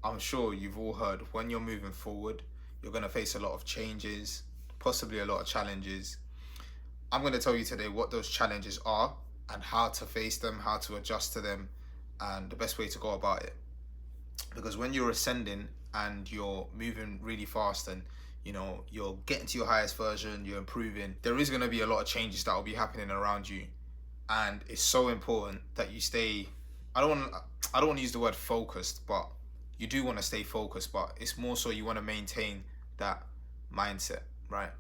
I'm sure you've all heard, when you're moving forward, you're going to face a lot of changes, possibly a lot of challenges. I'm going to tell you today what those challenges are and how to face them, how to adjust to them, and the best way to go about it. Because when you're ascending and you're moving really fast and you're getting to your highest version, you're improving, there is going to be a lot of changes that will be happening around you. And it's so important that you stay, I don't want to use the word focused, but you do want to stay focused, but it's more so you want to maintain that mindset, right?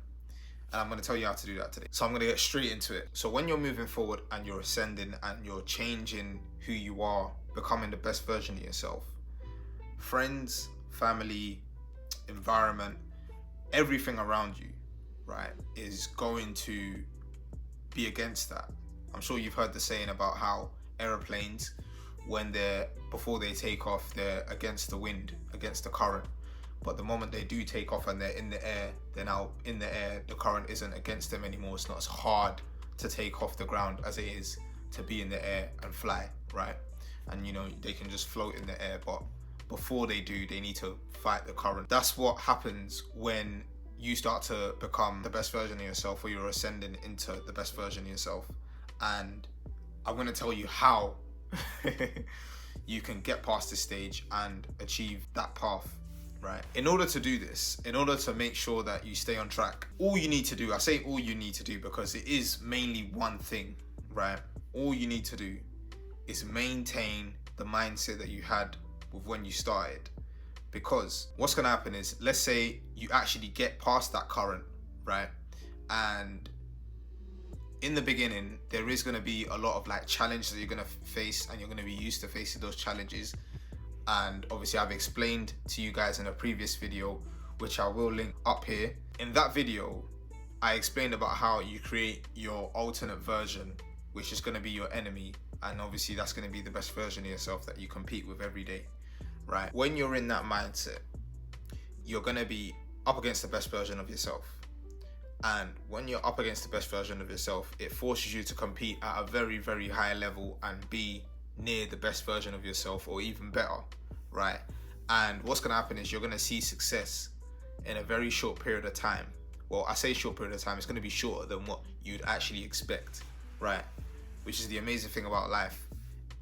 And I'm going to tell you how to do that today. So I'm going to get straight into it. So when you're moving forward and you're ascending and you're changing who you are, becoming the best version of yourself, friends, family, environment, everything around you, right, is going to be against that. I'm sure you've heard the saying about how aeroplanes, before they take off, they're against the wind, against the current. But the moment they do take off and they're in the air, they're now in the air, the current isn't against them anymore. It's not as hard to take off the ground as it is to be in the air and fly, right? And they can just float in the air, but before they do, they need to fight the current. That's what happens when you start to become the best version of yourself, or you're ascending into the best version of yourself. And I'm going to tell you how you can get past this stage and achieve that path, right? In order to do this, in order to make sure that you stay on track, all you need to do, I say all you need to do because it is mainly one thing, right? All you need to do is maintain the mindset that you had with when you started. Because what's going to happen is, let's say you actually get past that current, right? And in the beginning, there is going to be a lot of challenges that you're going to face, and you're going to be used to facing those challenges. And obviously I've explained to you guys in a previous video, which I will link up here. In that video, I explained about how you create your alternate version, which is going to be your enemy. And obviously that's going to be the best version of yourself that you compete with every day, right? When you're in that mindset, you're going to be up against the best version of yourself. And when you're up against the best version of yourself, it forces you to compete at a very, very high level and be near the best version of yourself, or even better, right? And what's going to happen is you're going to see success in a very short period of time. Well, I say short period of time, it's going to be shorter than what you'd actually expect, right? Which is the amazing thing about life.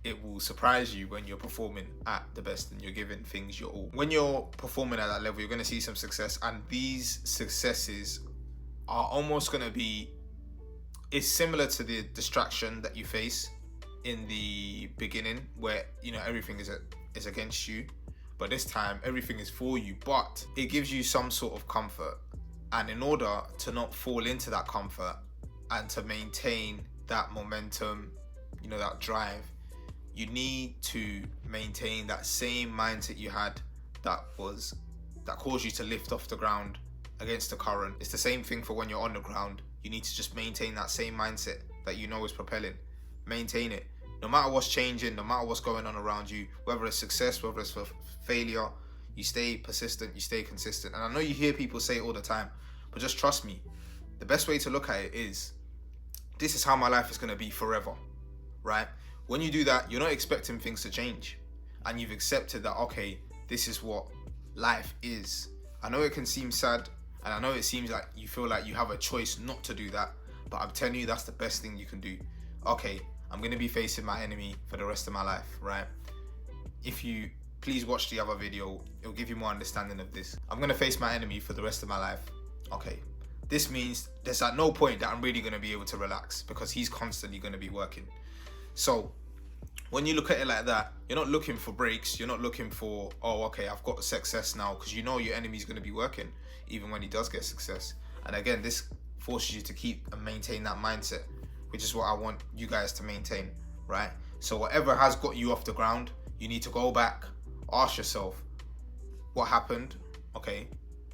It will surprise you when you're performing at the best and you're giving things your all. When you're performing at that level, you're going to see some success, and these successes are almost going to be, it's similar to the distraction that you face in the beginning, where everything is against you, but this time everything is for you, but it gives you some sort of comfort. And in order to not fall into that comfort and to maintain that momentum, that drive, you need to maintain that same mindset you had that caused you to lift off the ground against the current. It's the same thing for when you're on the ground. You need to just maintain that same mindset that is propelling. Maintain it. No matter what's changing, no matter what's going on around you, whether it's success, whether it's failure, you stay persistent, you stay consistent. And I know you hear people say it all the time, but just trust me. The best way to look at it is, this is how my life is going to be forever, right? When you do that, you're not expecting things to change. And you've accepted that, okay, this is what life is. I know it can seem sad, and I know it seems like you feel like you have a choice not to do that, but I'm telling you, that's the best thing you can do. Okay, I'm going to be facing my enemy for the rest of my life, right? If you please watch the other video, it'll give you more understanding of this. I'm going to face my enemy for the rest of my life. Okay, this means there's at no point that I'm really going to be able to relax, because he's constantly going to be working. So when you look at it like that, you're not looking for breaks. You're not looking for, oh, okay, I've got success now, because your enemy's going to be working even when he does get success. And again, this forces you to keep and maintain that mindset, which is what I want you guys to maintain, right? So whatever has got you off the ground, you need to go back, ask yourself, what happened? Okay,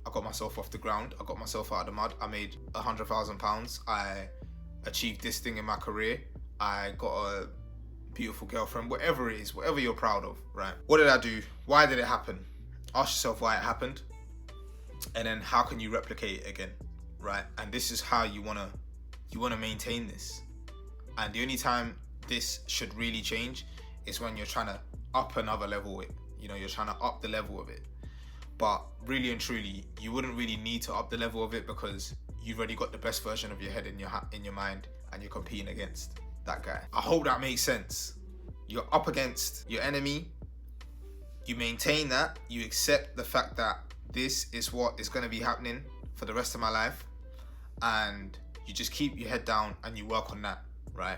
I got myself off the ground. I got myself out of the mud. I made £100,000. I achieved this thing in my career. I got a beautiful girlfriend, whatever it is, whatever you're proud of, right? What did I do? Why did it happen? Ask yourself why it happened. And then how can you replicate it again, right? And this is how you wanna maintain this. And the only time this should really change is when you're trying to up another level it. You know, you're trying to up the level of it. But really and truly, you wouldn't really need to up the level of it because you've already got the best version of your head in your mind, and you're competing against that guy. I hope that makes sense. You're up against your enemy. You maintain that. You accept the fact that this is what is going to be happening for the rest of my life, and you just keep your head down and you work on that, right?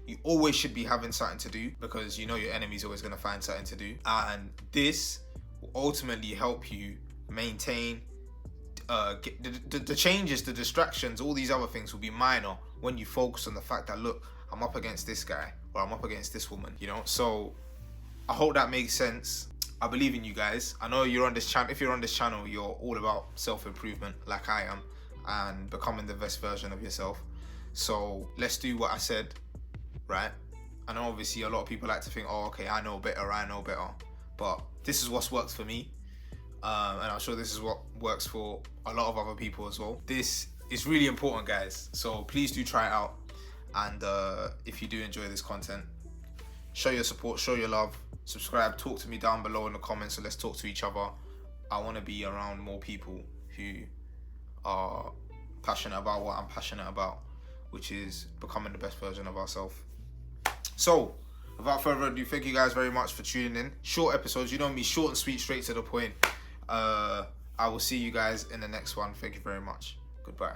You always should be having something to do because you know your enemy's always going to find something to do, and this will ultimately help you maintain the changes, the distractions, all these other things will be minor when you focus on the fact that, look, I'm up against this guy or I'm up against this woman, you know? So I hope that makes sense. I believe in you guys. I know you're on this channel. If you're on this channel, you're all about self-improvement like I am and becoming the best version of yourself. So let's do what I said, right? I know obviously a lot of people like to think, oh, okay, I know better. But this is what's worked for me. And I'm sure this is what works for a lot of other people as well. This is really important, guys. So please do try it out. And if you do enjoy this content, show your support, show your love, subscribe, talk to me down below in the comments, so let's talk to each other. I want to be around more people who are passionate about what I'm passionate about, which is becoming the best version of ourselves. So without further ado, thank you guys very much for tuning in. Short episodes, you know me, short and sweet, straight to the point. I will see you guys in the next one. Thank you very much. Goodbye.